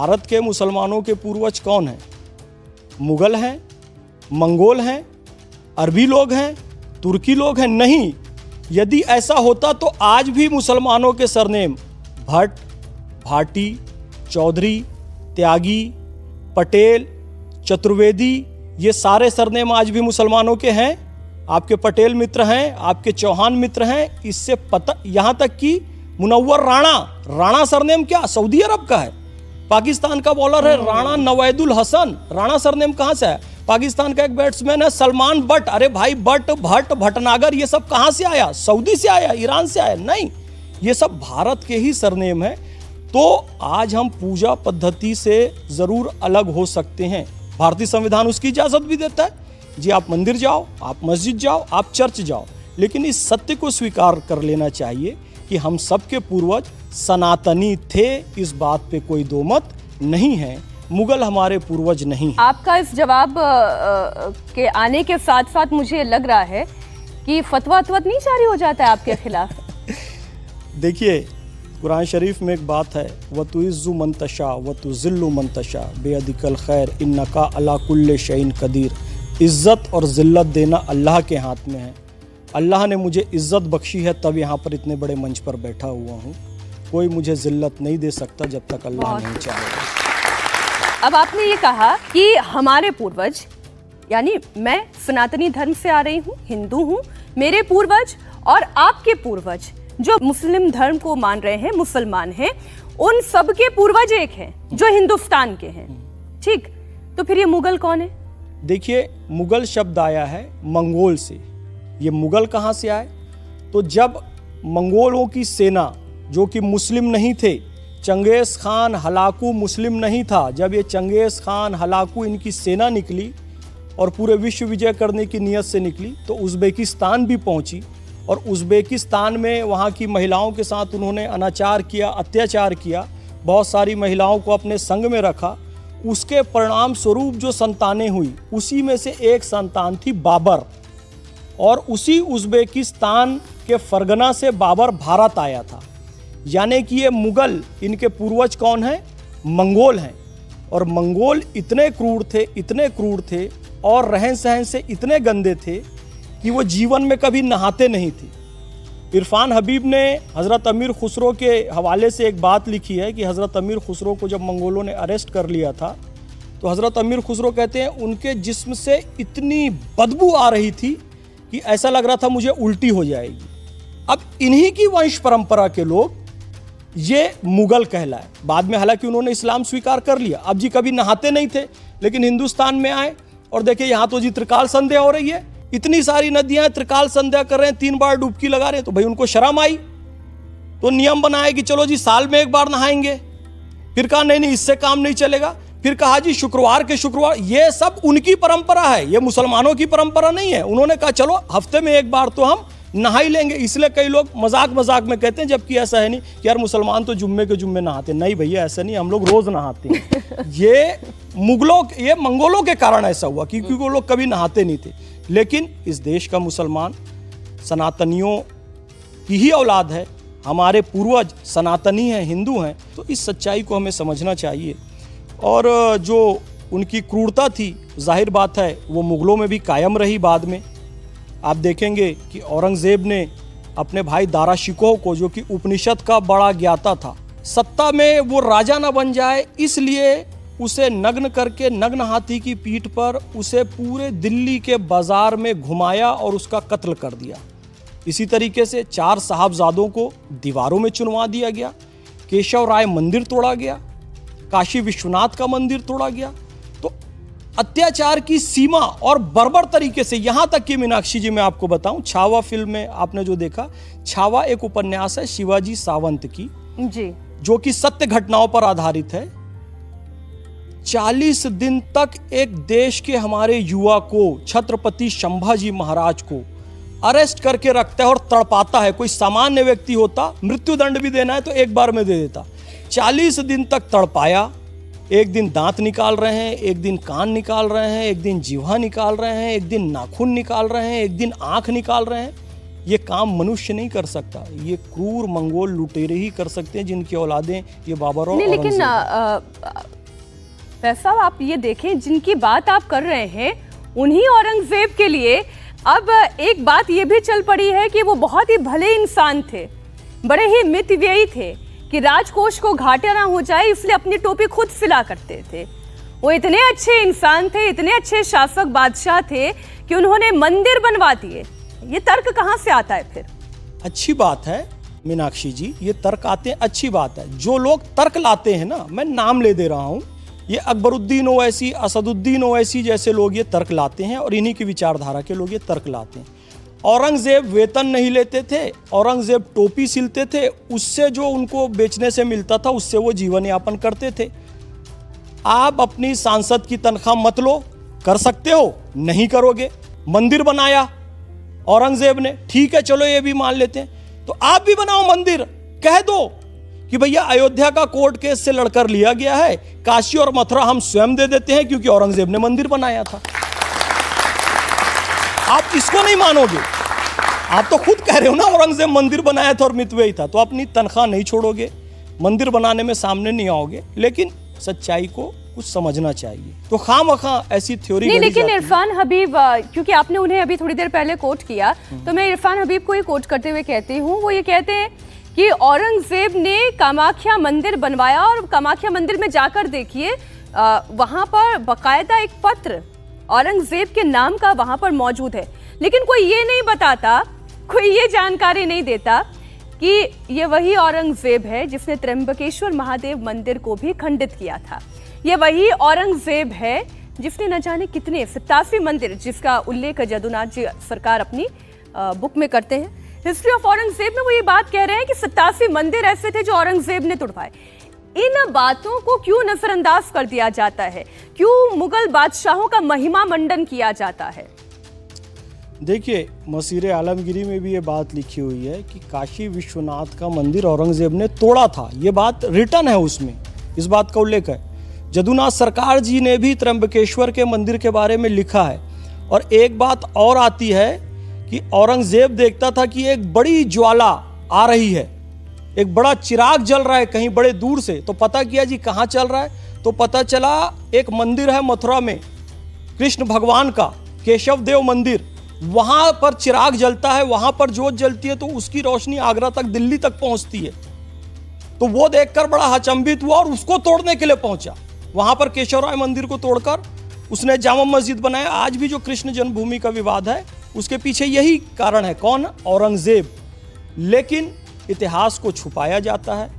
भारत के मुसलमानों के पूर्वज कौन हैं? मुगल हैं, मंगोल हैं, अरबी लोग हैं, तुर्की लोग हैं? नहीं। यदि ऐसा होता तो आज भी मुसलमानों के सरनेम भट्ट, भाटी, चौधरी, त्यागी, पटेल, चतुर्वेदी, ये सारे सरनेम आज भी मुसलमानों के हैं। आपके पटेल मित्र हैं, आपके चौहान मित्र हैं। इससे पता, यहाँ तक कि मुनव्वर राणा सरनेम क्या सऊदी अरब का है। पाकिस्तान का बॉलर है राणा नवैदुल हसन, राणा सरनेम कहाँ से है? पाकिस्तान का एक बैट्समैन है सलमान बट। अरे भाई, बट, भट्ट, भटनागर, ये सब कहाँ से आया? सऊदी से आया, ईरान से आया? नहीं, ये सब भारत के ही सरनेम है। तो आज हम पूजा पद्धति से जरूर अलग हो सकते हैं, भारतीय संविधान उसकी इजाजत भी देता है। जी, आप मंदिर जाओ, आप मस्जिद जाओ, आप चर्च जाओ, लेकिन इस सत्य को स्वीकार कर लेना चाहिए कि हम सबके पूर्वज सनातनी थे। इस बात पे कोई दो मत नहीं है। मुगल हमारे पूर्वज नहीं हैं। आपका इस जवाब के आने के साथ साथ मुझे लग रहा है कि फतवा नहीं जारी हो जाता है आपके खिलाफ। देखिए, कुरान शरीफ में एक बात है, वतुइज़्ज़ु मन तशा वतुज़िल्लु मन तशा बेअदिकल खैर इन्नका अला कुल्ले शैइन कदीर। इज़्ज़त और ज़िल्लत देना अल्लाह के हाथ में है। अल्लाह ने मुझे इज़्ज़त बख्शी है, तब यहाँ पर इतने बड़े मंच पर बैठा हुआ हूँ। कोई मुझे ज़िल्लत नहीं दे सकता जब तक अल्लाह नहीं चाहेगा। अब आपने ये कहा कि हमारे पूर्वज, यानी मैं सनातनी धर्म से आ रही हूँ, हिंदू हूँ, मेरे पूर्वज और आपके पूर्वज जो मुस्लिम धर्म को मान रहे हैं, मुसलमान हैं, उन सब के पूर्वज एक हैं जो हिंदुस्तान के हैं। ठीक, तो फिर ये मुगल कौन है? देखिए, मुगल शब्द आया है मंगोल से। ये मुगल कहाँ से आए? तो जब मंगोलों की सेना, जो कि मुस्लिम नहीं थे, चंगेज़ खान हलाकू मुस्लिम नहीं था, जब ये चंगेज़ खान हलाकू इनकी सेना निकली और पूरे विश्व विजय करने की नीयत से निकली, तो उज़्बेकिस्तान भी पहुंची और उज़्बेकिस्तान में वहाँ की महिलाओं के साथ उन्होंने अनाचार किया, अत्याचार किया, बहुत सारी महिलाओं को अपने संग में रखा। उसके परिणाम स्वरूप जो संतानें हुई, उसी में से एक संतान थी बाबर, और उसी उज़्बेकिस्तान के फरगना से बाबर भारत आया था। यानी कि ये मुगल, इनके पूर्वज कौन हैं? मंगोल हैं। और मंगोल इतने क्रूर थे और रहन सहन से इतने गंदे थे कि वो जीवन में कभी नहाते नहीं थे। इरफान हबीब ने हज़रत अमीर खुसरो के हवाले से एक बात लिखी है कि हज़रत अमीर खुसरो को जब मंगोलों ने अरेस्ट कर लिया था, तो हज़रत अमीर खुसरो कहते हैं उनके जिस्म से इतनी बदबू आ रही थी कि ऐसा लग रहा था मुझे उल्टी हो जाएगी। अब इन्हीं की वंश परंपरा के लोग ये मुगल कहलाए। बाद में हालांकि उन्होंने इस्लाम स्वीकार कर लिया। अब जी कभी नहाते नहीं थे, लेकिन हिंदुस्तान में आए और देखिए यहाँ तो जी त्रिकाल संध्या हो रही है, इतनी सारी नदियां त्रिकाल संध्या कर रहे हैं, 3 बार डुबकी लगा रहे हैं। तो भाई उनको शर्म आई, तो नियम बनाए कि चलो जी साल में 1 बार नहाएंगे। फिर कहा नहीं, इससे काम नहीं चलेगा। फिर कहा जी शुक्रवार के शुक्रवार। ये सब उनकी परंपरा है, ये मुसलमानों की परंपरा नहीं है। उन्होंने कहा चलो हफ्ते में 1 बार तो हम नहा ही लेंगे। इसलिए कई लोग मजाक में कहते हैं, जबकि ऐसा है नहीं कि यार मुसलमान तो जुम्मे के जुम्मे नहाते। नहीं भैया, ऐसा नहीं, हम लोग रोज नहाते हैं। ये मंगोलों के कारण ऐसा हुआ, क्योंकि वो लोग कभी नहाते नहीं थे। लेकिन इस देश का मुसलमान सनातनियों की ही औलाद है, हमारे पूर्वज सनातनी हैं, हिंदू हैं। तो इस सच्चाई को हमें समझना चाहिए। और जो उनकी क्रूरता थी, जाहिर बात है वो मुगलों में भी कायम रही। बाद में आप देखेंगे कि औरंगज़ेब ने अपने भाई दारा शिकोह को, जो कि उपनिषद का बड़ा ज्ञाता था, सत्ता में वो राजा ना बन जाए, इसलिए उसे नग्न करके, नग्न हाथी की पीठ पर उसे पूरे दिल्ली के बाजार में घुमाया और उसका कत्ल कर दिया। इसी तरीके से 4 साहबजादों को दीवारों में चुनवा दिया गया। केशव राय मंदिर तोड़ा गया, काशी विश्वनाथ का मंदिर तोड़ा गया। तो अत्याचार की सीमा और बर्बर तरीके से, यहां तक कि मीनाक्षी जी मैं आपको बताऊं, छावा फिल्म में आपने जो देखा, छावा एक उपन्यास है शिवाजी सावंत की जी, जो कि सत्य घटनाओं पर आधारित है। 40 दिन तक एक देश के हमारे युवा को, छत्रपति संभाजी महाराज को अरेस्ट करके रखता है और तड़पाता है। कोई सामान्य व्यक्ति होता, मृत्युदंड भी देना है तो 1 बार में दे देता। 40 दिन तक तड़पाया। एक दिन दांत निकाल रहे हैं, एक दिन कान निकाल रहे हैं, एक दिन जीवा निकाल रहे हैं, एक दिन नाखून निकाल रहे हैं, एक दिन आंख निकाल रहे हैं। ये काम मनुष्य नहीं कर सकता, ये क्रूर मंगोल लुटेरे ही कर सकते हैं, जिनकी औलादें ये बाबर और नहीं, लेकिन वैसा आप ये देखें, जिनकी बात आप कर रहे हैं उन्हीं औरंगजेब के लिए अब एक बात ये भी चल पड़ी है कि वो बहुत ही भले इंसान थे, बड़े ही मितव्ययी थे कि राजकोष को घाटा ना हो जाए इसलिए अपनी टोपी खुद सिला करते थे। वो इतने अच्छे इंसान थे, इतने अच्छे शासक बादशाह थे कि उन्होंने मंदिर बनवा दिए। ये तर्क कहाँ से आता है फिर? अच्छी बात है मीनाक्षी जी, ये तर्क आते हैं, अच्छी बात है। जो लोग तर्क लाते हैं ना, मैं नाम ले दे रहा हूँ, ये अकबरुद्दीन ओवैसी, असदुद्दीन ओवैसी जैसे लोग ये तर्क लाते हैं और इन्हीं की विचारधारा के लोग ये तर्क लाते हैं। औरंगजेब वेतन नहीं लेते थे, औरंगजेब टोपी सिलते थे, उससे जो उनको बेचने से मिलता था उससे वो जीवन यापन करते थे। आप अपनी सांसद की तनख्वाह मत लो, कर सकते हो, नहीं करोगे। मंदिर बनाया औरंगजेब ने, ठीक है चलो ये भी मान लेते हैं, तो आप भी बनाओ मंदिर। कह दो कि भैया अयोध्या का कोर्ट केस से लड़कर लिया गया है, काशी और मथुरा हम स्वयं दे देते हैं क्योंकि औरंगजेब ने मंदिर बनाया था। आप इसको नहीं मानोगे, आप तो खुद कह रहे हो ना औरंगजेब मंदिर बनाया था और मितव्ययी था, तो अपनी तनख्वाह नहीं छोड़ोगे, मंदिर बनाने में सामने नहीं आओगे। लेकिन सच्चाई को कुछ समझना चाहिए, तो खामखा ऐसी थ्योरी नहीं। लेकिन इरफान हबीब, क्योंकि आपने उन्हें अभी थोड़ी देर पहले कोट किया, तो मैं इरफान हबीब को ही कोट करते हुए कहती हूँ, वो ये कहते हैं कि औरंगजेब ने कामाख्या मंदिर बनवाया और कामाख्या मंदिर में जाकर देखिए, वहां पर बकायदा एक पत्र औरंगजेब के नाम का वहां पर मौजूद है। लेकिन कोई ये नहीं बताता, कोई ये जानकारी नहीं देता कि ये वही औरंगजेब है जिसने त्र्यंबकेश्वर महादेव मंदिर को भी खंडित किया था। ये वही औरंगजेब है जिसने न जाने कितने 87 मंदिर, जिसका उल्लेख जदुनाथ जी सरकार अपनी बुक में करते हैं, हिस्ट्री ऑफ औरंगजेब में वो ये बात कह रहे हैं कि 87 मंदिर ऐसे थे जो औरंगजेब ने तुड़वाए। इन बातों को क्यों नजरअंदाज कर दिया जाता है? क्यों मुगल बादशाहों का महिमा मंडन किया जाता है? देखिए, मसीरे आलमगीरी में भी ये बात लिखी हुई है कि काशी विश्वनाथ का मंदिर औरंगजेब ने तोड़ा था। ये बात रिटर्न है, उसमें इस बात का उल्लेख है। जदुनाथ सरकार जी ने भी त्र्यंबकेश्वर के मंदिर के बारे में लिखा है। और एक बात और आती है कि औरंगजेब देखता था कि एक बड़ी ज्वाला आ रही है, एक बड़ा चिराग जल रहा है कहीं बड़े दूर से, तो पता किया जी कहाँ चल रहा है, तो पता चला एक मंदिर है मथुरा में कृष्ण भगवान का, केशव देव मंदिर, वहां पर चिराग जलता है, वहां पर जोत जलती है, तो उसकी रोशनी आगरा तक, दिल्ली तक पहुंचती है। तो वो देखकर बड़ा अचंभित हुआ और उसको तोड़ने के लिए पहुंचा। वहां पर केशवराय मंदिर को तोड़कर उसने जामा मस्जिद बनाया। आज भी जो कृष्ण जन्मभूमि का विवाद है उसके पीछे यही कारण है। कौन? औरंगजेब। लेकिन इतिहास को छुपाया जाता है।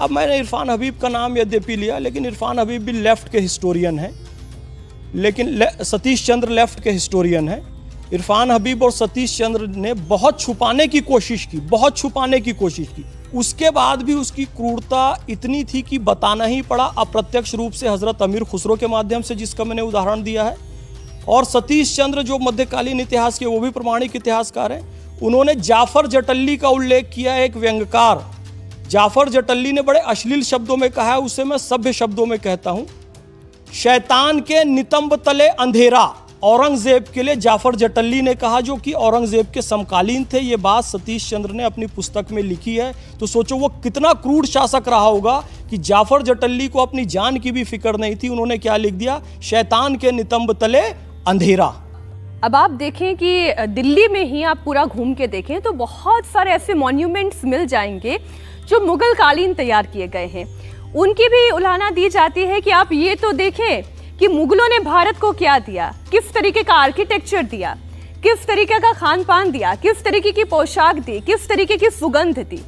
अब मैंने इरफान हबीब का नाम यद्यपि लिया, लेकिन इरफान हबीब भी लेफ्ट के हिस्टोरियन हैं, लेकिन सतीश चंद्र लेफ्ट के हिस्टोरियन हैं। इरफान हबीब और सतीश चंद्र ने बहुत छुपाने की कोशिश की, बहुत छुपाने की कोशिश की। उसके बाद भी उसकी क्रूरता इतनी थी कि बताना ही पड़ा, अप्रत्यक्ष रूप से हजरत अमीर खुसरो के माध्यम से, जिसका मैंने उदाहरण दिया है। और सतीश चंद्र जो मध्यकालीन इतिहास के, वो भी प्रमाणिक इतिहासकार हैं, उन्होंने जाफर जटल्ली का उल्लेख किया, एक व्यंग्यकार। जाफर जटल्ली ने बड़े अश्लील शब्दों में कहा है, उसे मैं सभ्य शब्दों में कहता हूं, शैतान के नितंब तले अंधेरा। औरंगजेब के लिए जाफर जटल्ली ने कहा, जो कि औरंगजेब के समकालीन थे। ये बात सतीश चंद्र ने अपनी पुस्तक में लिखी है। तो सोचो वो कितना क्रूर शासक रहा होगा कि जाफर जटल्ली को अपनी जान की भी फिक्र नहीं थी। उन्होंने क्या लिख दिया? शैतान के नितंब तले अंधेरा। अब आप देखें कि दिल्ली में ही आप पूरा घूम के देखें तो बहुत सारे ऐसे मॉन्यूमेंट्स मिल जाएंगे जो मुगल कालीन तैयार किए गए हैं। उनकी भी उलाहना दी जाती है कि आप ये तो देखें कि मुगलों ने भारत को क्या दिया, किस तरीके का आर्किटेक्चर दिया, किस तरीके का खान पान दिया, किस तरीके की पोशाक दी, किस तरीके की सुगंध दी।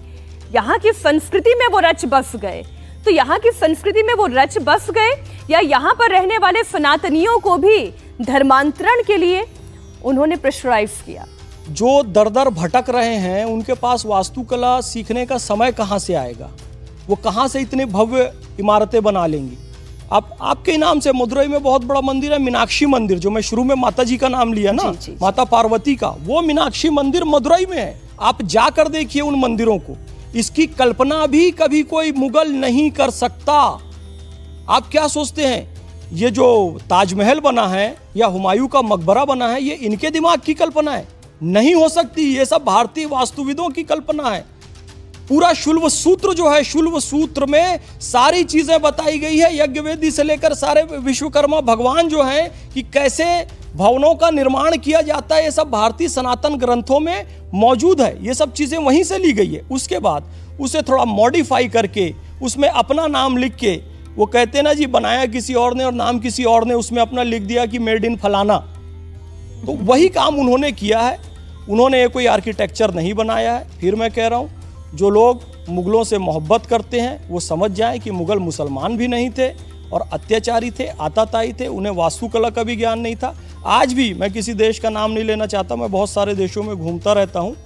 यहाँ की संस्कृति में वो रच बस गए। तो यहाँ की संस्कृति में वो रच बस गए या यहाँ पर रहने वाले सनातनियों को भी धर्मांतरण के लिए उन्होंने प्रेशराइज किया? जो दर दर भटक रहे हैं उनके पास वास्तुकला सीखने का समय कहाँ से आएगा? वो कहाँ से इतने भव्य इमारतें बना लेंगी? आपके नाम से मदुरई में बहुत बड़ा मंदिर है, मीनाक्षी मंदिर, जो मैं शुरू में माता जी का नाम लिया ना, जी। माता पार्वती का, वो मीनाक्षी मंदिर मदुरई में है। आप जाकर देखिए उन मंदिरों को। इसकी कल्पना भी कभी कोई मुगल नहीं कर सकता। आप क्या सोचते हैं, ये जो ताजमहल बना है या हुमायूं का मकबरा बना है, ये इनके दिमाग की कल्पना है? नहीं हो सकती। ये सब भारतीय वास्तुविदों की कल्पना है। पूरा शुल्व सूत्र जो है, शुल्व सूत्र में सारी चीजें बताई गई है, यज्ञवेदी से लेकर सारे विश्वकर्मा भगवान जो हैं कि कैसे भवनों का निर्माण किया जाता है, ये सब भारतीय सनातन ग्रंथों में मौजूद है। ये सब चीजें वहीं से ली गई है। उसके बाद उसे थोड़ा मॉडिफाई करके उसमें अपना नाम लिख के, वो कहते हैं ना जी, बनाया किसी और ने और नाम किसी और ने, उसमें अपना लिख दिया कि मेड इन फलाना। तो वही काम उन्होंने किया है। उन्होंने ये कोई आर्किटेक्चर नहीं बनाया है। फिर मैं कह रहा हूँ, जो लोग मुगलों से मोहब्बत करते हैं वो समझ जाएं कि मुगल मुसलमान भी नहीं थे और अत्याचारी थे, आताताई थे, उन्हें वास्तुकला का भी ज्ञान नहीं था। आज भी मैं किसी देश का नाम नहीं लेना चाहता, मैं बहुत सारे देशों में घूमता रहता हूँ,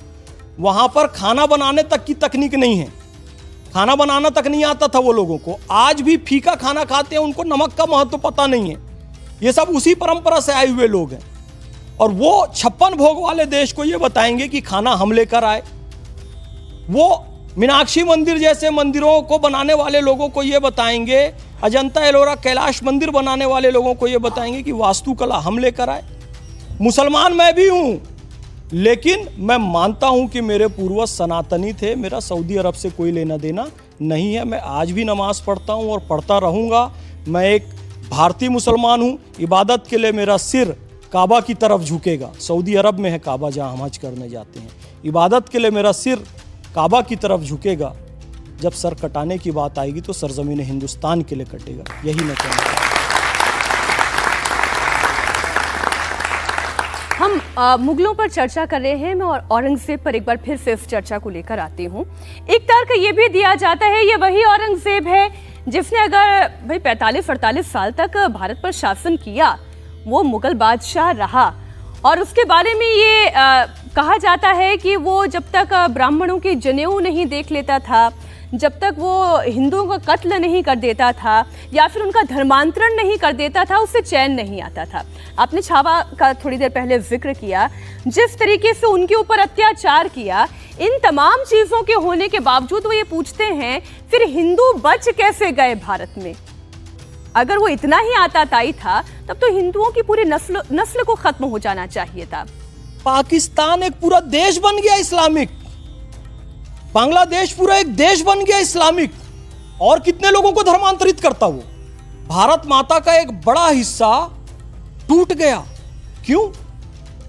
वहाँ पर खाना बनाने तक की तकनीक नहीं है। खाना बनाना तक नहीं आता था वो लोगों को। आज भी फीका खाना खाते हैं, उनको नमक का महत्व पता नहीं है। ये सब उसी परंपरा से आए हुए लोग हैं। और वो 56 भोग वाले देश को ये बताएंगे कि खाना हम लेकर आए। वो मीनाक्षी मंदिर जैसे मंदिरों को बनाने वाले लोगों को ये बताएंगे, अजंता एलोरा कैलाश मंदिर बनाने वाले लोगों को ये बताएंगे कि वास्तुकला हम लेकर आए। मुसलमान मैं भी हूँ, लेकिन मैं मानता हूँ कि मेरे पूर्वज सनातनी थे। मेरा सऊदी अरब से कोई लेना देना नहीं है। मैं आज भी नमाज पढ़ता हूँ और पढ़ता रहूँगा। मैं एक भारतीय मुसलमान हूँ। इबादत के लिए मेरा सिर काबा की तरफ झुकेगा। सऊदी अरब में है काबा, जहाँ हम हज करने जाते हैं। इबादत के लिए मेरा सिर काबा की तरफ झुकेगा। जब सर कटाने की बात आएगी तो सरजमीन हिंदुस्तान के लिए कटेगा। यही मैं कहना चाहता हूं। हम मुगलों पर चर्चा कर रहे हैं। मैं और औरंगजेब पर एक बार फिर से इस चर्चा को लेकर आती हूँ। एक तर्क ये भी दिया जाता है, ये वही औरंगजेब है जिसने अगर भाई 45-48 साल तक भारत पर शासन किया, वो मुगल बादशाह रहा। और उसके बारे में ये कहा जाता है कि वो जब तक ब्राह्मणों की जनेऊ नहीं देख लेता था, जब तक वो हिंदुओं का कत्ल नहीं कर देता था या फिर उनका धर्मांतरण नहीं कर देता था, उससे चैन नहीं आता था। आपने छावा का थोड़ी देर पहले जिक्र किया, जिस तरीके से उनके ऊपर अत्याचार किया, इन तमाम चीज़ों के होने के बावजूद वो ये पूछते हैं फिर हिंदू बच कैसे गए भारत में। अगर वो इतना ही आताताई था तब तो हिंदुओं की पूरी नस्ल को खत्म हो जाना चाहिए था। पाकिस्तान एक पूरा देश बन गया इस्लामिक, बांग्लादेश पूरा एक देश बन गया इस्लामिक, और कितने लोगों को धर्मांतरित करता वो। भारत माता का एक बड़ा हिस्सा टूट गया। क्यों?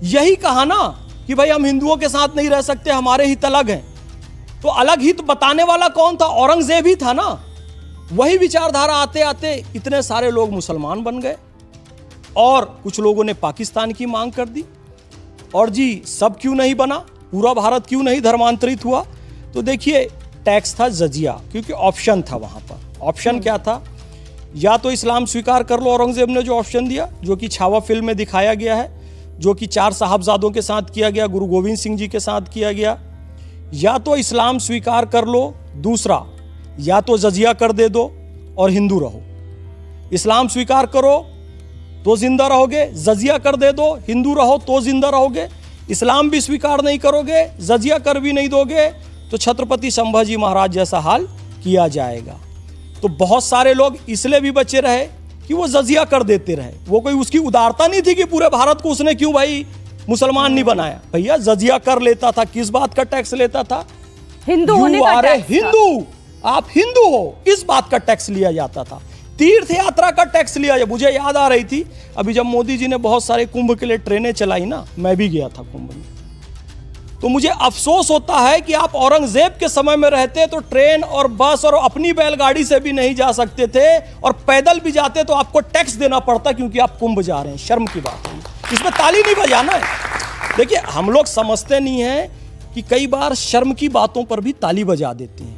यही कहा ना कि भाई हम हिंदुओं के साथ नहीं रह सकते, हमारे हित अलग हैं। तो अलग हित बताने वाला कौन था? औरंगजेब ही था ना। वही विचारधारा आते आते इतने सारे लोग मुसलमान बन गए और कुछ लोगों ने पाकिस्तान की मांग कर दी। और जी सब क्यों नहीं बना, पूरा भारत क्यों नहीं धर्मांतरित हुआ? तो देखिए, टैक्स था जजिया, क्योंकि ऑप्शन था वहां पर। ऑप्शन क्या था? या तो इस्लाम स्वीकार कर लो, औरंगजेब ने जो ऑप्शन दिया, जो कि छावा फिल्म में दिखाया गया है, जो कि 4 साहबजादों के साथ किया गया, गुरु गोविंद सिंह जी के साथ किया गया। या तो इस्लाम स्वीकार कर लो, दूसरा या तो जजिया कर दे दो और हिंदू रहो। इस्लाम स्वीकार करो तो जिंदा रहोगे, जजिया कर दे दो, हिंदू रहो तो जिंदा रहोगे। इस्लाम भी स्वीकार नहीं करोगे, जजिया कर भी नहीं दोगे, तो छत्रपति संभाजी महाराज जैसा हाल किया जाएगा। तो बहुत सारे लोग इसलिए भी बचे रहे कि वो जजिया कर देते रहे। वो कोई उसकी उदारता नहीं थी कि पूरे भारत को उसने क्यों भाई मुसलमान नहीं बनाया। भैया जजिया कर लेता था, किस बात का टैक्स लेता था? हिंदू होने का टैक्स। हिंदू, आप हिंदू हो, इस बात का टैक्स लिया जाता था। तीर्थ यात्रा का टैक्स लिया। मुझे याद आ रही थी अभी जब मोदी जी ने बहुत सारे कुंभ के लिए ट्रेनें चलाई ना, मैं भी गया था कुंभ में, तो मुझे अफसोस होता है कि आप औरंगजेब के समय में रहते तो ट्रेन और बस और अपनी बैलगाड़ी से भी नहीं जा सकते थे, और पैदल भी जाते तो आपको टैक्स देना पड़ता, क्योंकि आप कुंभ जा रहे हैं। शर्म की बात है, इसमें ताली नहीं बजाना है। देखिए, हम लोग समझते नहीं हैं कि कई बार शर्म की बातों पर भी ताली बजा देते हैं।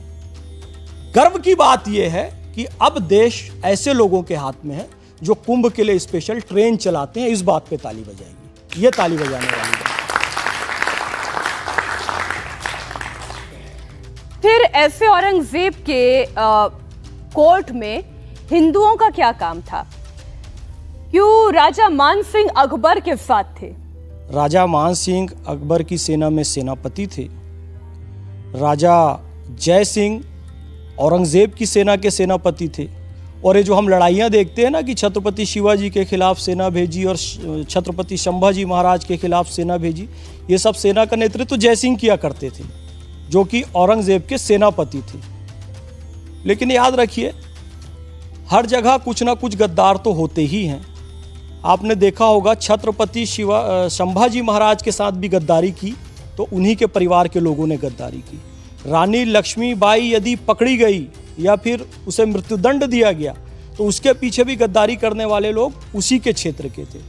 गर्व की बात यह है कि अब देश ऐसे लोगों के हाथ में है जो कुंभ के लिए स्पेशल ट्रेन चलाते हैं। इस बात पे ताली बजाएंगे, ये ताली बजाने वाली बात। फिर ऐसे औरंगजेब के कोर्ट में हिंदुओं का क्या काम था? क्यों राजा मान सिंह अकबर के साथ थे? राजा मान सिंह अकबर की सेना में सेनापति थे। राजा जय सिंह औरंगजेब की सेना के सेनापति थे। और ये जो हम लड़ाइयाँ देखते हैं ना कि छत्रपति शिवाजी के खिलाफ सेना भेजी और छत्रपति संभाजी महाराज के खिलाफ सेना भेजी, ये सब सेना का नेतृत्व जयसिंह किया करते थे, जो कि औरंगजेब के सेनापति थे। लेकिन याद रखिए, हर जगह कुछ ना कुछ गद्दार तो होते ही हैं। आपने देखा होगा छत्रपति संभाजी महाराज के साथ भी गद्दारी की तो उन्हीं के परिवार के लोगों ने गद्दारी की। रानी लक्ष्मीबाई यदि पकड़ी गई या फिर उसे मृत्युदंड दिया गया तो उसके पीछे भी गद्दारी करने वाले लोग उसी के क्षेत्र के थे।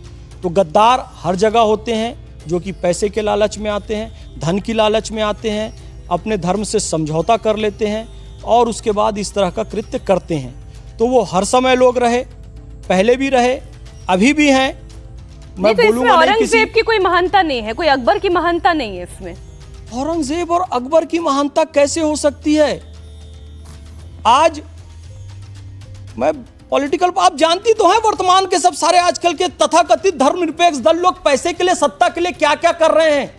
तो गद्दार हर जगह होते हैं, जो कि पैसे के लालच में आते हैं, धन की लालच में आते हैं, अपने धर्म से समझौता कर लेते हैं और उसके बाद इस तरह का कृत्य करते हैं। तो वो हर समय लोग रहे, पहले भी रहे, अभी भी हैं। मैं तो बोलूंगा नहीं औरंगजेब की कोई महानता नहीं है, कोई अकबर की महानता नहीं है इसमें। औरंगजेब और अकबर की महानता कैसे हो सकती है? आज मैं पॉलिटिकल, आप जानती तो हैं वर्तमान के सब सारे आजकल के तथाकथित धर्मनिरपेक्ष दल लोग पैसे के लिए, सत्ता के लिए क्या क्या कर रहे हैं।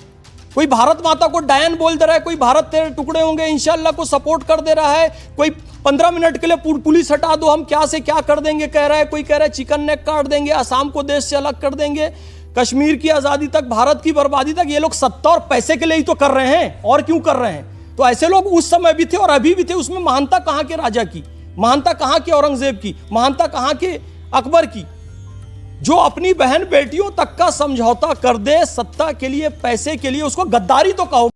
कोई भारत माता को डायन बोल दे रहा है, कोई भारत तेरे टुकड़े होंगे इंशाल्लाह को सपोर्ट कर दे रहा है, कोई 15 मिनट के लिए पुलिस हटा दो हम क्या से क्या कर देंगे कह रहा है, कोई कह रहा है चिकन नेक काट देंगे, असम को देश से अलग कर देंगे, कश्मीर की आजादी तक, भारत की बर्बादी तक। ये लोग सत्ता और पैसे के लिए ही तो कर रहे हैं, और क्यों कर रहे हैं? तो ऐसे लोग उस समय भी थे और अभी भी थे। उसमें महानता कहां के राजा की, महानता कहां के औरंगजेब की, महानता कहां के अकबर की, जो अपनी बहन बेटियों तक का समझौता कर दे सत्ता के लिए, पैसे के लिए, उसको गद्दारी तो कहो।